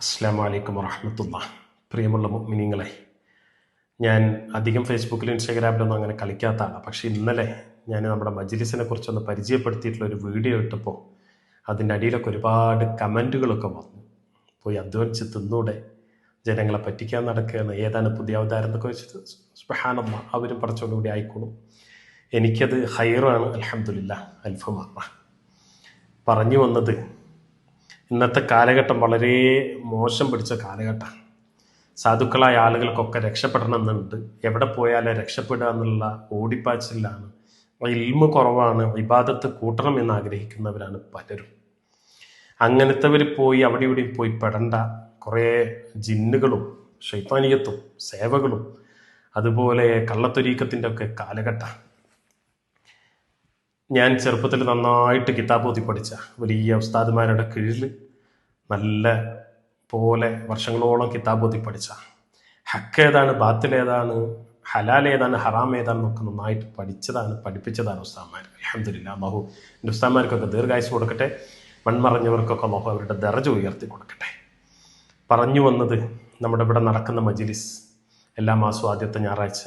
അസ്സലാമു അലൈക്കും വറഹ്മത്തുള്ളാഹി. പ്രിയമുള്ള മുഅ്മിനീങ്ങളെ, ഞാൻ അധികം ഫേസ്ബുക്കിലും ഇൻസ്റ്റാഗ്രാമിലൊന്നും അങ്ങനെ കളിക്കാത്ത ആളാണ്. പക്ഷേ ഇന്നലെ ഞാൻ നമ്മുടെ മജ്ലിസിനെ കുറിച്ചൊന്ന് പരിചയപ്പെടുത്തിയിട്ടുള്ള ഒരു വീഡിയോ ഇട്ടപ്പോൾ അതിൻ്റെ അടിയിലൊക്കെ ഒരുപാട് കമൻറ്റുകളൊക്കെ വന്നു. പോയി അധ്വാനിച്ച് തിന്നൂടെ, ജനങ്ങളെ പറ്റിക്കാൻ നടക്കുകയാണ്, ഏതാണ് പുതിയ അവതാരം എന്നൊക്കെ വെച്ചിട്ട് സുബ്ഹാനല്ലാഹ്, അവരും പറച്ചോടുകൂടി ആയിക്കോളും. എനിക്കത് ഹൈറാണ്, അൽഹംദുലില്ലാഹ്, അൽഫുമാറ. പറഞ്ഞു വന്നത്, ഇന്നത്തെ കാലഘട്ടം വളരെ മോശം പിടിച്ച കാലഘട്ടമാണ്. സാധുക്കളായ ആളുകൾക്കൊക്കെ രക്ഷപ്പെടണമെന്നുണ്ട്, എവിടെ പോയാലും രക്ഷപ്പെടുക എന്നുള്ള ഓടിപ്പാച്ചിലാണ്. ഇൽമ് കുറവാണ്, ഇബാദത്ത് കൂട്ടണം എന്ന് ആഗ്രഹിക്കുന്നവരാണ് പലരും. അങ്ങനത്തെവർ പോയി അവിടെ ഇവിടെയും പോയി പെടണ്ട. കുറേ ജിന്നുകളും ശൈത്താനിയത്തും സേവകളും അതുപോലെ കള്ളത്തൊരീക്കത്തിൻ്റെ ഒക്കെ കാലഘട്ടമാണ്. ഞാൻ ചെറുപ്പത്തിൽ നന്നായിട്ട് കിതാബ് ഓതി പഠിച്ച വലിയ ഉസ്താദുമാരുടെ കീഴിൽ നല്ല പോലെ വർഷങ്ങളോളം കിതാബ് ഓതി പഠിച്ച, ഹക്ക് ഏതാണ് ബാത്തിൽ ഏതാണ് ഹലാൽ ഏതാണ് ഹറാം ഏതാണെന്നൊക്കെ നന്നായിട്ട് പഠിപ്പിച്ചതാണ് ഉസ്താദന്മാർ. അൽഹംദുലില്ലാ, അല്ലാഹു എൻ്റെ ഉസ്താദന്മാർക്കൊക്കെ ദീർഘായുസ് കൊടുക്കട്ടെ, മൺമറഞ്ഞവർക്കൊക്കെ അല്ലാഹു അവരുടെ ദറജ ഉയർത്തി കൊടുക്കട്ടെ. പറഞ്ഞു വന്നത്, നമ്മുടെ ഇവിടെ നടക്കുന്ന മജ്ലിസ് എല്ലാ മാസവും ആദ്യത്തെ ഞായറാഴ്ച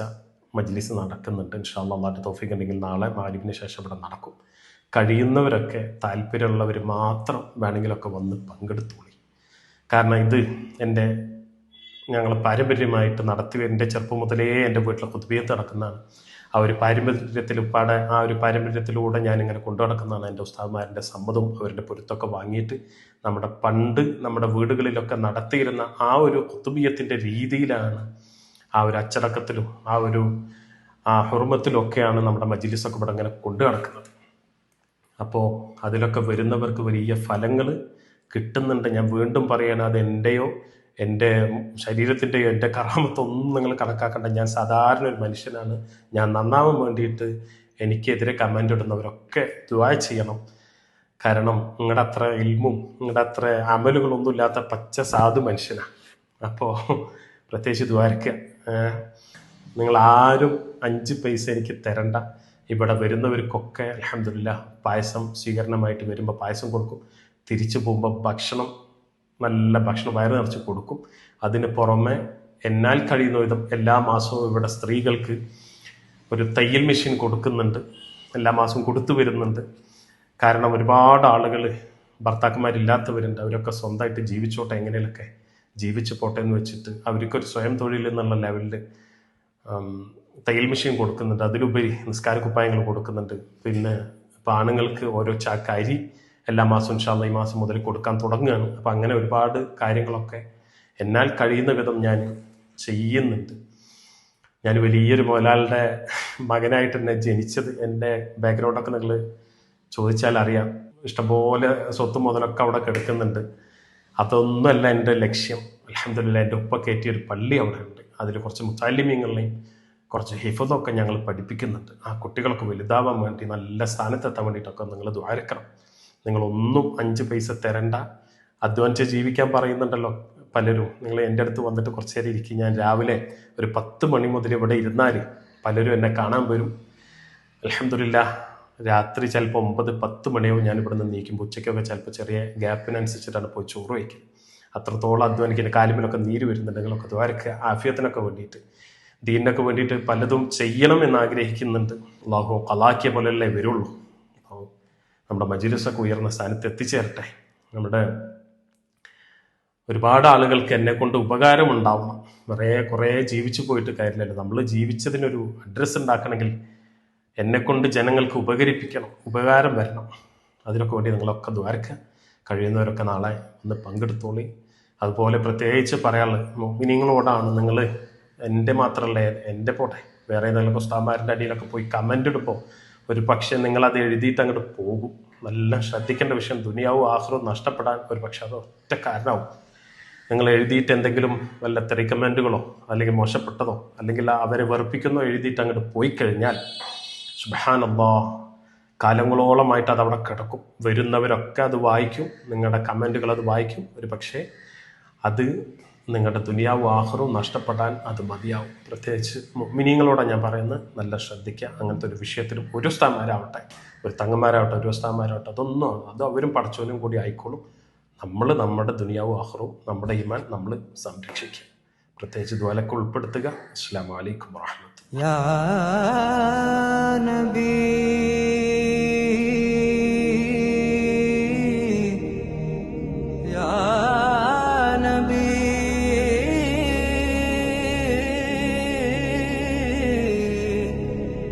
മജ്ലിസ് നടക്കുന്നുണ്ട്. ഇൻഷാ അല്ലാഹ്, അല്ലാഹുവിൻ്റെ തൗഫീഖ് ഉണ്ടെങ്കിൽ നാളെ മഗ്‌രിബിന് ശേഷം ഇവിടെ നടക്കും. കഴിയുന്നവരൊക്കെ താല്പര്യമുള്ളവർ മാത്രം വേണമെങ്കിലൊക്കെ വന്ന് പങ്കെടുത്തോളി. കാരണം ഇത് ഞങ്ങൾ പാരമ്പര്യമായിട്ട് നടത്തി, എൻ്റെ ചെറുപ്പം മുതലേ എൻ്റെ വീട്ടിലെ ഖുത്ബിയത്ത് നടക്കുന്നതാണ്. ആ ഒരു പാരമ്പര്യത്തിലൂടെ ഞാനിങ്ങനെ കൊണ്ടു നടക്കുന്നതാണ്. എൻ്റെ ഉസ്താദുമാരുടെ സമ്മതവും അവരുടെ പൊരുത്തൊക്കെ വാങ്ങിയിട്ട് നമ്മുടെ വീടുകളിലൊക്കെ നടത്തിയിരുന്ന ആ ഒരു ഖുത്ബിയത്തിൻ്റെ രീതിയിലാണ്, ആ ഒരു അച്ചടക്കത്തിലും ആ ഹുർമത്തിലൊക്കെയാണ് നമ്മുടെ മജ്ലിസൊക്കെ ഇവിടെ ഇങ്ങനെ കൊണ്ടു നടക്കുന്നത്. അപ്പോൾ അതിലൊക്കെ വരുന്നവർക്ക് വലിയ ഫലങ്ങൾ കിട്ടുന്നുണ്ട്. ഞാൻ വീണ്ടും പറയണം, അത് എൻ്റെ ശരീരത്തിൻ്റെയോ എൻ്റെ കറാമത്തൊന്നും നിങ്ങൾ കണക്കാക്കേണ്ട. ഞാൻ സാധാരണ ഒരു മനുഷ്യനാണ്. ഞാൻ നന്നാവാൻ വേണ്ടിയിട്ട് എനിക്കെതിരെ കമൻ്റ് ഇടുന്നവരൊക്കെ ദുആ ചെയ്യണം. കാരണം നിങ്ങളുടെ അത്ര ഇൽമും നിങ്ങളുടെ അത്ര അമലുകളൊന്നും ഇല്ലാത്ത പച്ച സാധു മനുഷ്യനാണ്. അപ്പോൾ പ്രത്യേകിച്ച് ദ്വാരക്കുക. നിങ്ങൾ ആരും 5 പൈസ എനിക്ക് തരണ്ട. ഇവിടെ വരുന്നവർക്കൊക്കെ അൽഹംദുലില്ലാഹ് പായസം സ്വീകരണമായിട്ട് വരുമ്പോൾ പായസം കൊടുക്കും. തിരിച്ചു പോകുമ്പോൾ നല്ല ഭക്ഷണം വയറ് നിറച്ച് കൊടുക്കും. അതിന് പുറമെ എന്നാൽ കഴിയുന്ന വിധം എല്ലാ മാസവും ഇവിടെ സ്ത്രീകൾക്ക് ഒരു തയ്യൽ മെഷീൻ കൊടുക്കുന്നുണ്ട്, എല്ലാ മാസവും കൊടുത്തു വരുന്നുണ്ട്. കാരണം ഒരുപാട് ആളുകൾ ഭർത്താക്കന്മാരില്ലാത്തവരുണ്ട്, അവരൊക്കെ സ്വന്തമായിട്ട് ജീവിച്ചോട്ടെ, എങ്ങനെയൊക്കെ ജീവിച്ചു പോട്ടെ എന്ന് വെച്ചിട്ട് അവർക്കൊരു സ്വയം തൊഴിൽ എന്നുള്ള ലെവലിൽ തയ്യൽ മെഷീൻ കൊടുക്കുന്നുണ്ട്. അതിലുപരി നിസ്കാര കുപ്പായങ്ങൾ കൊടുക്കുന്നുണ്ട്. പിന്നെ ഇപ്പോൾ ആണുങ്ങൾക്ക് ഓരോ ചാക്ക് അരി എല്ലാ മാസവും ഇൻഷാ അല്ലാഹ് ഈ മാസം മുതൽ കൊടുക്കാൻ തുടങ്ങുകയാണ്. അപ്പം അങ്ങനെ ഒരുപാട് കാര്യങ്ങളൊക്കെ എന്നാൽ കഴിയുന്ന വിധം ഞാൻ ചെയ്യുന്നുണ്ട്. ഞാൻ വലിയൊരു മുതലാളിയുടെ മകനായിട്ട് തന്നെ ജനിച്ചത്. എൻ്റെ ബാക്ക്ഗ്രൗണ്ടൊക്കെ നിങ്ങൾ ചോദിച്ചാൽ അറിയാം. ഇഷ്ടംപോലെ സ്വത്ത് മുതലൊക്കെ അവിടെ കിടക്കുന്നുണ്ട്. അതൊന്നുമല്ല എൻ്റെ ലക്ഷ്യം. അൽഹംദുലില്ലാഹ്, എൻ്റെ ഉപ്പ കയറ്റിയൊരു പള്ളി അവിടെ ഉണ്ട്. അതിൽ കുറച്ച് മുത്താലിമീങ്ങളെയും കുറച്ച് ഹിഫ്ളൊക്കെ ഞങ്ങൾ പഠിപ്പിക്കുന്നുണ്ട്. ആ കുട്ടികൾക്ക് വലുതാവാൻ വേണ്ടി, നല്ല സ്ഥാനത്തെത്താൻ വേണ്ടിയിട്ടൊക്കെ നിങ്ങൾ ദ്വാരക്കണം. നിങ്ങളൊന്നും 5 പൈസ തരണ്ട. അധ്വാനിച്ച് ജീവിക്കാൻ പറയുന്നുണ്ടല്ലോ പലരും. നിങ്ങൾ എൻ്റെ അടുത്ത് വന്നിട്ട് കുറച്ച് നേരം ഇരിക്കും. ഞാൻ രാവിലെ ഒരു 10 മണി മുതൽ ഇവിടെ ഇരുന്നാൽ പലരും എന്നെ കാണാൻ വരും. അൽഹംദുലില്ലാഹ്, രാത്രി ചിലപ്പോൾ 9-10 മണിയാവും ഞാൻ ഇവിടെ നിന്ന് നീക്കുമ്പോൾ. ഉച്ചയ്ക്കൊക്കെ ചിലപ്പോൾ ചെറിയ ഗ്യാപ്പിനനുസരിച്ചിട്ടാണ് പോയി ചോറ് വയ്ക്കുന്നത്. അത്രത്തോളം അധ്വാനിക്കുന്ന കാലിമിലൊക്കെ നീര് വരുന്നുണ്ട്. നിങ്ങളൊക്കെ ദ്വാരക്കുക, ആഫിയത്തിനൊക്കെ വേണ്ടിയിട്ട്, ദീനിനൊക്കെ വേണ്ടിയിട്ട് പലതും ചെയ്യണം എന്ന് ആഗ്രഹിക്കുന്നുണ്ട്. അല്ലാഹു ഖലാക്കിയ പോലെയല്ലേ വരുള്ളൂ. അപ്പോൾ നമ്മുടെ മജ്ലിസൊക്കെ ഉയർന്ന സ്ഥാനത്ത് എത്തിച്ചേരട്ടെ. നമ്മുടെ ഒരുപാട് ആളുകൾക്ക് എന്നെ കൊണ്ട് ഉപകാരം ഉണ്ടാവണം. കുറേ ജീവിച്ചു പോയിട്ട് കാര്യമില്ലല്ലോ. നമ്മൾ ജീവിച്ചതിനൊരു അഡ്രസ്സ് ഉണ്ടാക്കണമെങ്കിൽ എന്നെക്കൊണ്ട് ജനങ്ങൾക്ക് ഉപകരിപ്പിക്കണം, ഉപകാരം വരണം. അതിനൊക്കെ വേണ്ടി നിങ്ങളൊക്കെ ദ്വാരക്കുക. കഴിയുന്നവരൊക്കെ നാളെ ഒന്ന് പങ്കെടുത്തോളി. അതുപോലെ പ്രത്യേകിച്ച് പറയാനുള്ളത് മുഅ്മിനീങ്ങളോടാണ്. നിങ്ങൾ എൻ്റെ മാത്രമല്ല, എൻ്റെ പോട്ടെ, വേറെ ഏതെങ്കിലും ഉസ്താദന്മാരുടെ അടിയിലൊക്കെ പോയി കമൻ്റ് ഇടുമ്പോൾ ഒരു പക്ഷേ നിങ്ങളത് എഴുതിയിട്ട് അങ്ങോട്ട് പോകും. നല്ല ശ്രദ്ധിക്കേണ്ട വിഷയം. ദുനിയാവും ആഖിറവും നഷ്ടപ്പെടാൻ ഒരു പക്ഷെ അത് ഒറ്റ കാരണമാവും. നിങ്ങൾ എഴുതിയിട്ട് എന്തെങ്കിലും വല്ല റെക്കമെൻഡുകളോ അല്ലെങ്കിൽ മോശപ്പെട്ടതോ അല്ലെങ്കിൽ അവരെ വെറുപ്പിക്കുന്നോ എഴുതിയിട്ട് അങ്ങോട്ട് പോയി കഴിഞ്ഞാൽ സുബ്ഹാനല്ലാഹ്, കാലങ്ങളോളമായിട്ട് അത് അവിടെ കിടക്കും. വരുന്നവരൊക്കെ അത് വായിക്കും, നിങ്ങളുടെ കമൻറ്റുകൾ അത് വായിക്കും. ഒരു പക്ഷേ അത് നിങ്ങളുടെ ദുനിയാവും ആഖിറവും നഷ്ടപ്പെടാൻ അത് മതിയാവും. പ്രത്യേകിച്ച് മുഅ്മിനീങ്ങളോടാണ് ഞാൻ പറയുന്നത്, നല്ല ശ്രദ്ധിക്കുക. അങ്ങനത്തെ ഒരു വിഷയത്തിലും ഒരു ഉസ്താദന്മാരാവട്ടെ, ഒരു തങ്ങന്മാരാവട്ടെ, ഒരു ഉസ്താദന്മാരാവട്ടെ, അത് അവരും പടച്ചോനും കൂടി ആയിക്കോളും. നമ്മൾ നമ്മുടെ ദുനിയാവും ആഖിറവും നമ്മുടെ ഈമാൻ നമ്മൾ സംരക്ഷിക്കുക. പ്രത്യേകിച്ച് ദ്വാലൊക്കെ ഉൾപ്പെടുത്തുക. അസ്സലാമു അലൈക്കും വറഹ്മത്തുള്ളാഹി. യാ നബി